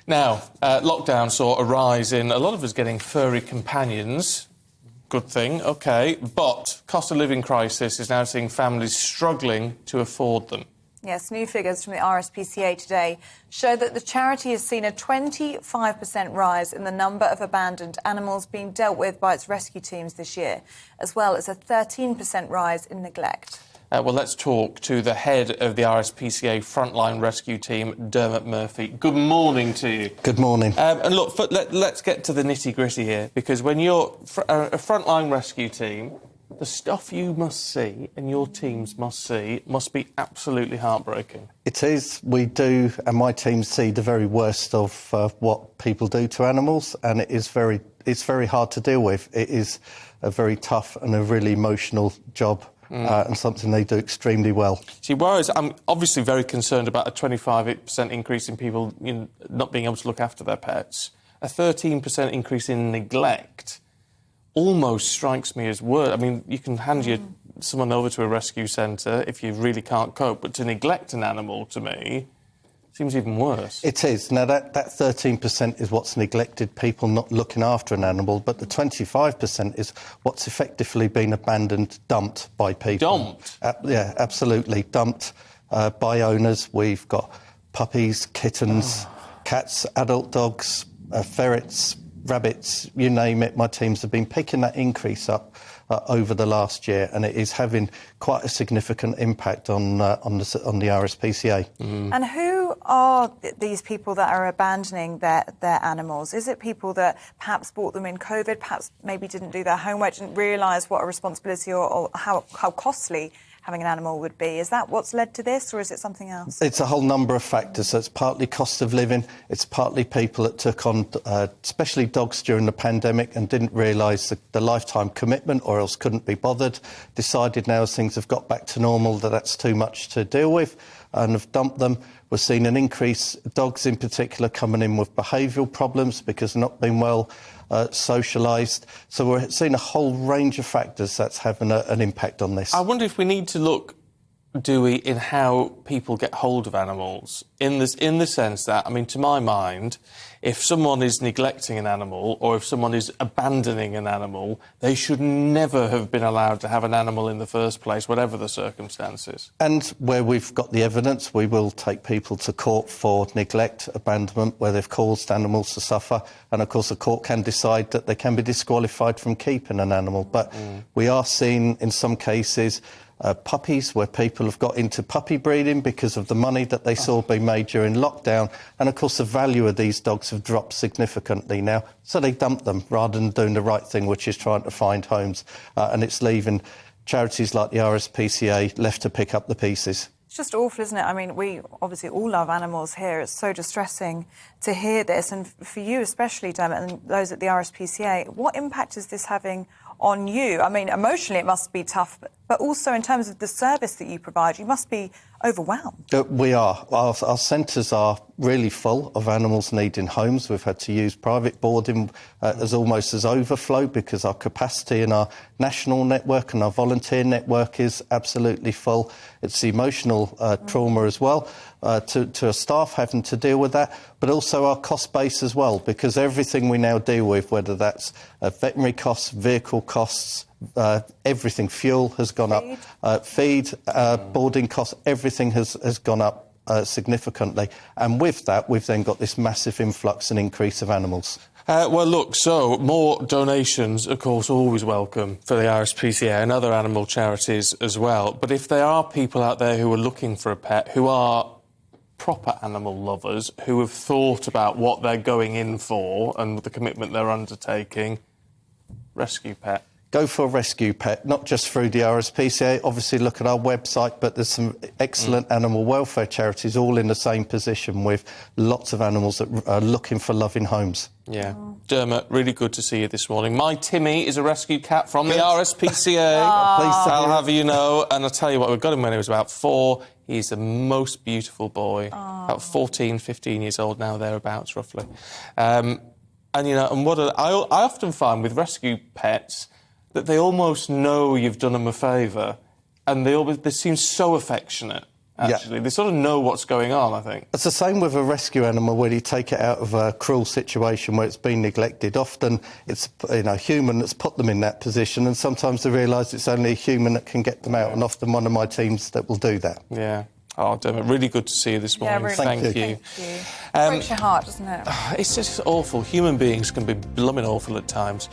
Now, lockdown saw a rise in a lot of us getting furry companions. Good thing, OK. But cost of living crisis is now seeing families struggling to afford them. Yes, new figures from the RSPCA today show that the charity has seen a 25% rise in the number of abandoned animals being dealt with by its rescue teams this year, as well as a 13% rise in neglect. Well, let's talk to the head of the RSPCA frontline rescue team, Dermot Murphy. Good morning to you. Good morning. And look, let's get to the nitty-gritty here, because when you're a frontline rescue team, the stuff you must see and your teams must see must be absolutely heartbreaking. It is. We do, and my team see the very worst of what people do to animals, and it's very hard to deal with. It is a very tough and a really emotional job. And something they do extremely well. See, whereas I'm obviously very concerned about a 25% increase in people not being able to look after their pets, a 13% increase in neglect almost strikes me as worse. I mean, you can hand someone over to a rescue centre if you really can't cope, but to neglect an animal, to me, seems even worse. It is. Now, that 13% is what's neglected, people not looking after an animal, but the 25% is what's effectively been abandoned, dumped by people. Dumped? Yeah, absolutely. Dumped by owners. We've got puppies, kittens, cats, adult dogs, ferrets, rabbits, you name it. My teams have been picking that increase up over the last year, and it is having quite a significant impact on the RSPCA. And who are these people that are abandoning their animals? Is it people that perhaps bought them in COVID, perhaps maybe didn't do their homework, didn't realise what a responsibility or how costly having an animal would be? Is that what's led to this, or is it something else? It's a whole number of factors. So it's partly cost of living, it's partly people that took on, especially dogs during the pandemic, and didn't realise the lifetime commitment, or else couldn't be bothered, decided now as things have got back to normal that that's too much to deal with, and have dumped them. We're seeing an increase, dogs in particular, coming in with behavioural problems because they're not being well socialised. So we're seeing a whole range of factors that's having an impact on this. I wonder if we need to look, do we, in how people get hold of animals, in the sense that, I mean, to my mind, if someone is neglecting an animal or if someone is abandoning an animal, they should never have been allowed to have an animal in the first place, whatever the circumstances. And where we've got the evidence, we will take people to court for neglect, abandonment, where they've caused animals to suffer. And, of course, the court can decide that they can be disqualified from keeping an animal. But we are seeing, in some cases, puppies, where people have got into puppy breeding because of the money that they saw being made during lockdown. And, of course, the value of these dogs have dropped significantly now. So they dump them rather than doing the right thing, which is trying to find homes. And it's leaving charities like the RSPCA left to pick up the pieces. It's just awful, isn't it? I mean, we obviously all love animals here. It's so distressing to hear this. And for you especially, Dermot, and those at the RSPCA, what impact is this having on you? I mean, emotionally it must be tough, but also in terms of the service that you provide, you must be overwhelmed. We are. Our centres are really full of animals needing homes. We've had to use private boarding as almost as overflow because our capacity in our national network and our volunteer network is absolutely full. It's the emotional trauma as well, to our staff having to deal with that, but also our cost base as well, because everything we now deal with, whether that's veterinary costs, vehicle costs, everything, fuel has gone up, feed, boarding costs, everything has gone up significantly. And with that, we've then got this massive influx and increase of animals. Well, look, so more donations, of course, always welcome for the RSPCA and other animal charities as well. But if there are people out there who are looking for a pet, who are proper animal lovers, who have thought about what they're going in for and the commitment they're undertaking, rescue pet. Go for a rescue pet, not just through the RSPCA. Obviously, look at our website, but there's some excellent animal welfare charities all in the same position with lots of animals that are looking for loving homes. Yeah. Dermot, really good to see you this morning. My Timmy is a rescue cat from the RSPCA. I'll have you know. And I'll tell you what, we got him when he was about 4. He's the most beautiful boy. About 14, 15 years old now, thereabouts, roughly. And, you know, and I often find with rescue pets that they almost know you've done them a favour, and they seem so affectionate. actually. They sort of know what's going on, I think. It's the same with a rescue animal where you take it out of a cruel situation where it's been neglected. Often it's a human that's put them in that position, and sometimes they realise it's only a human that can get them out, and often one of my teams that will do that. Yeah. Oh, Dermot, really good to see you this morning. Really Thank you. Thank you. Breaks your heart, doesn't it? It's just awful. Human beings can be blooming awful at times.